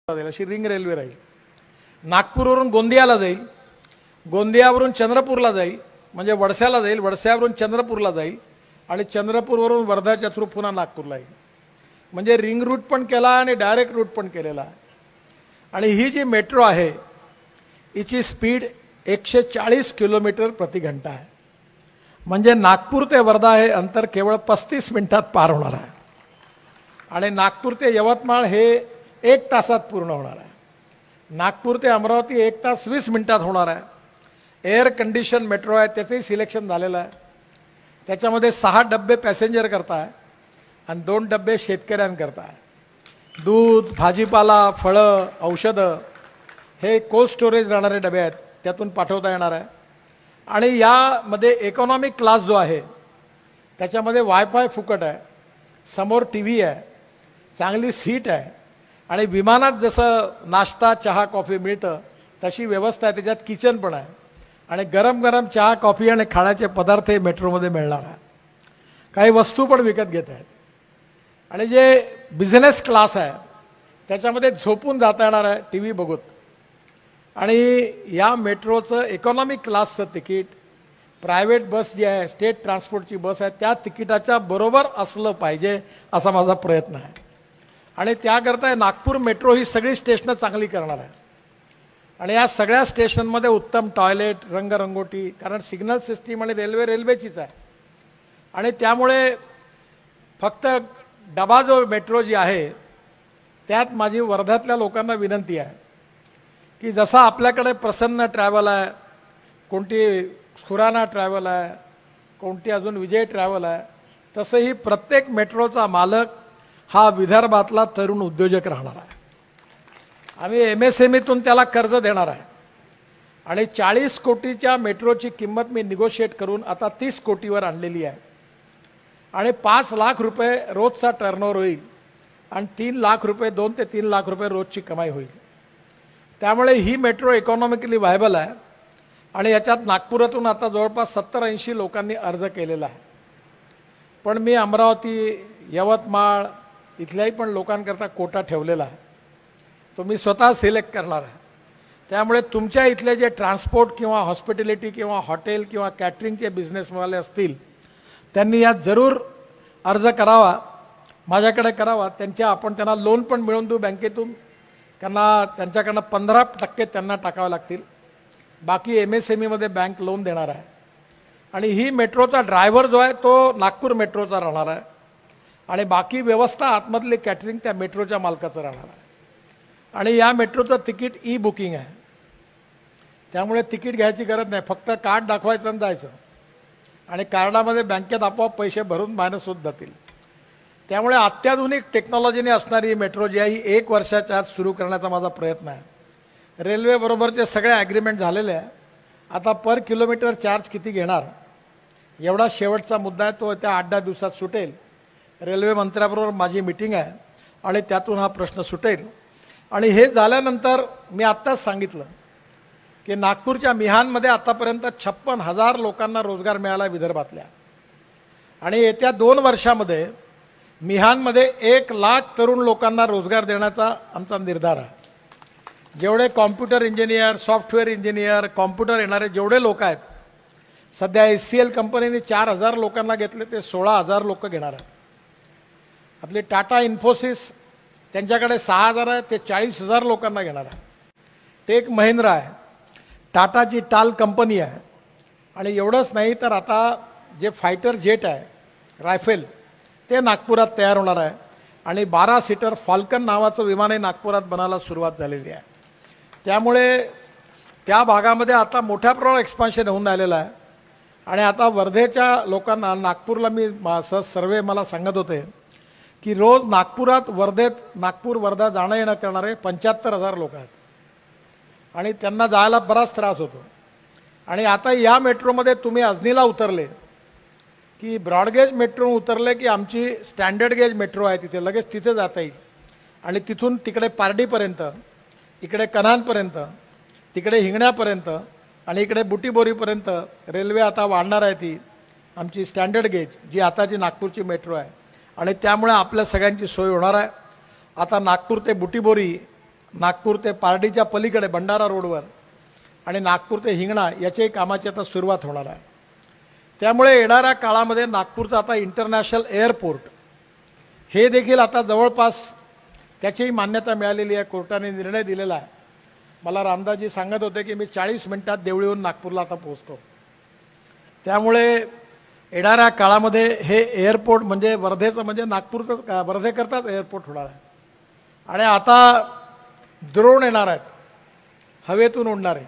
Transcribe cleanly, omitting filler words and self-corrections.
अशी ring railway राहील। नागपूरवरून गोंदियाला जाईल, गोंदियावरून चंद्रपूरला जाईल, म्हणजे वडसाला जाईल, वडसावरून चंद्रपूरला जाईल आणि चंद्रपूरवरून वर्धाच्या थ्रू पुन्हा नागपूरला येईल। म्हणजे रिंग रूट पण केला आणि डायरेक्ट रूट पण केलेला आहे। आणि ही जी मेट्रो आहे हिची स्पीड 140 किलोमीटर प्रति घंटा आहे। म्हणजे नागपूर ते वर्धा हे अंतर केवळ 35 मिनिटात पार होणार आहे आणि नागपूर ते यवतमाळ हे 1 तासात पूर्ण होणार आहे। नागपूर ते अमरावती 1 तास 20 मिनिटात होणार आहे। एअर कंडिशन मेट्रो आहे, त्याचंही सिलेक्शन झालेलं आहे। त्याच्यामध्ये 6 डब्बे पॅसेंजर करता आहे आणि 2 डब्बे शेतकऱ्यांकरता आहे। दूध, भाजीपाला, फळं, औषधं हे कोल्ड स्टोरेज राहणारे डबे आहेत, त्यातून पाठवता येणार आहे। आणि यामध्ये इकॉनॉमिक क्लास जो आहे त्याच्यामध्ये वायफाय फुकट आहे, समोर टीव्ही आहे, चांगली सीट आहे आणि विमानात जसं नाश्ता चहा कॉफी मिळतं तशी व्यवस्था आहे। त्याच्यात किचन पण आहे आणि गरम गरम चहा कॉफी आणि खाण्याचे पदार्थ हे मेट्रोमध्ये मिळणार आहे। काही वस्तू पण विकत घेत आहेत आणि जे बिझनेस क्लास आहे त्याच्यामध्ये झोपून जाता येणार आहे टीव्ही बघत। आणि या मेट्रोचं इकॉनॉमिक क्लासचं तिकीट प्रायव्हेट बस जी आहे, स्टेट ट्रान्सपोर्टची बस आहे, त्या तिकिटाच्या बरोबर असलं पाहिजे असा माझा प्रयत्न आहे। आणि त्याकरता नागपूर मेट्रो ही सगळी स्टेशनं चांगली करणार आहे आणि या सगळ्या स्टेशनमध्ये उत्तम टॉयलेट, रंगरंगोटी, कारण सिग्नल सिस्टीम आणि रेल्वेचीच आहे। आणि त्यामुळे फक्त डबा जो मेट्रो जी आहे त्यात माझी वर्ध्यातल्या लोकांना विनंती आहे की जसा आपल्याकडे प्रसन्न ट्रॅव्हल आहे, कोणती खुराना ट्रॅव्हल आहे, कोणती अजून विजय ट्रॅव्हल आहे, तसंही प्रत्येक मेट्रोचा मालक हा विदर्भातला तरुण उद्योजक राहणार आहे। आम्ही MSMEतून त्याला कर्ज देणार आहे आणि 40 कोटीच्या मेट्रोची किंमत मी निगोशिएट करून आता 30 कोटीवर आणलेली आहे आणि 5 लाख रुपये रोजचा टर्नओव्हर होईल आणि 3 लाख रुपये 2 ते 3 लाख रुपये रोजची कमाई होईल। त्यामुळे ही मेट्रो इकॉनॉमिकली व्हायबल आहे आणि याच्यात नागपुरातून आता जवळपास 70-80 लोकांनी अर्ज केलेला आहे। पण मी अमरावती, यवतमाळ इथल्याही पण लोकांकरता कोटा ठेवलेला आहे, तो मी स्वतः सिलेक्ट करणार आहे। त्यामुळे तुमच्या इथले जे ट्रान्सपोर्ट किंवा हॉस्पिटॅलिटी किंवा हॉटेल किंवा कॅटरिंगचे बिझनेसवाले असतील त्यांनी यात जरूर अर्ज करावा, माझ्याकडे करावा। आपण त्यांना लोन पण मिळवून देऊ बँकेतून, त्यांच्याकडनं 15% त्यांना टाकावे लागतील, बाकी MSMEमध्ये बँक लोन देणार आहे। आणि ही मेट्रोचा ड्रायव्हर जो आहे तो नागपूर मेट्रोचा राहणार आहे आणि बाकी व्यवस्था आतमधली कॅटरिंग त्या मेट्रोच्या मालकाचं राहणार आहे। आणि या मेट्रोचं तिकीट बुकिंग आहे, त्यामुळे तिकीट घ्यायची गरज नाही, फक्त कार्ड दाखवायचं आणि जायचं आणि कार्डामध्ये बँकेत आपोआप पैसे भरून मायनस होत जातील। त्यामुळे अत्याधुनिक टेक्नॉलॉजीने असणारी मेट्रो जी आहे ही 1 वर्षाच्या आत सुरू करण्याचा माझा प्रयत्न आहे। रेल्वेबरोबरचे सगळे ॲग्रीमेंट झालेले आहे। आता पर किलोमीटर चार्ज किती घेणार एवढा शेवटचा मुद्दा आहे, तो त्या 8-10 दिवसात सुटेल। रेल्वे मंत्र्याबरोबर माझी मीटिंग आहे आणि त्यातून हा प्रश्न सुटेल। आणि हे झाल्यानंतर मी आत्ताच सांगितलं की नागपूरच्या मिहानमध्ये आतापर्यंत 56,000 लोकांना रोजगार मिळाला विदर्भातल्या आणि येत्या 2 वर्षामध्ये मिहानमध्ये 1 लाख तरुण लोकांना रोजगार देण्याचा आमचा निर्धार आहे। जेवढे computer engineer, software engineer, computer येणारे जेवढे लोक आहेत, सध्या HCL कंपनीने 4,000 लोकांना घेतले, ते 16,000 लोक घेणार आहेत। आपली टाटा इन्फोसिस त्यांच्याकडे 6,000 आहे, ते 40,000 लोकांना घेणार आहे। टेक महिंद्रा आहे, टाटाची टाल कंपनी आहे आणि एवढंच नाही तर आता जे फायटर जेट आहे रायफेल ते नागपुरात तयार होणार आहे आणि 12 सीटर फाल्कन नावाचं विमानही नागपुरात बनायला सुरुवात झालेली आहे। त्यामुळे त्या भागामध्ये आता मोठ्या प्रमाणात एक्सपान्शन होऊन राहिलेलं आहे आणि आता वर्धेच्या लोकांना नागपूरला मी सर्वे मला सांगत होते की रोज नागपुरात नागपूर वर्धा जाणं येणं करणारे 75,000 लोक आहेत आणि त्यांना जायला बराच त्रास होतो। आणि आता या मेट्रोमध्ये तुम्ही अजनीला उतरले की ब्रॉडगेज मेट्रो उतरले की आमची स्टँडर्ड गेज मेट्रो आहे, तिथे लगेच तिथे जाता येईल आणि तिथून तिकडे पारडीपर्यंत, इकडे कन्हानपर्यंत, तिकडे हिंगण्यापर्यंत आणि इकडे बुटीबोरीपर्यंत रेल्वे आता वाढणार आहे। ती आमची स्टँडर्ड गेज जी आताची नागपूरची मेट्रो आहे आणि त्यामुळे आपल्या सगळ्यांची सोय होणार आहे। आता नागपूर ते बुटीबोरी नागपूर ते पारडीच्या पलीकडे भंडारा रोडवर आणि नागपूर ते हिंगणा याच्याही कामाची आता सुरुवात होणार आहे. त्यामुळे येणाऱ्या काळामध्ये नागपूरचं आता इंटरनॅशनल एअरपोर्ट हे देखील आता जवळपास त्याचीही मान्यता मिळालेली आहे. कोर्टाने निर्णय दिलेला आहे. मला रामदासजी सांगत होते की मी 40 मिनिटात देवळीहून नागपूरला आता पोहोचतो. त्यामुळे येणाऱ्या काळामध्ये हे एअरपोर्ट म्हणजे वर्धेचं म्हणजे नागपूरचं वर्धेकरताच एअरपोर्ट होणार आहे. आणि आता ड्रोन येणार आहेत हवेतून उडणारे.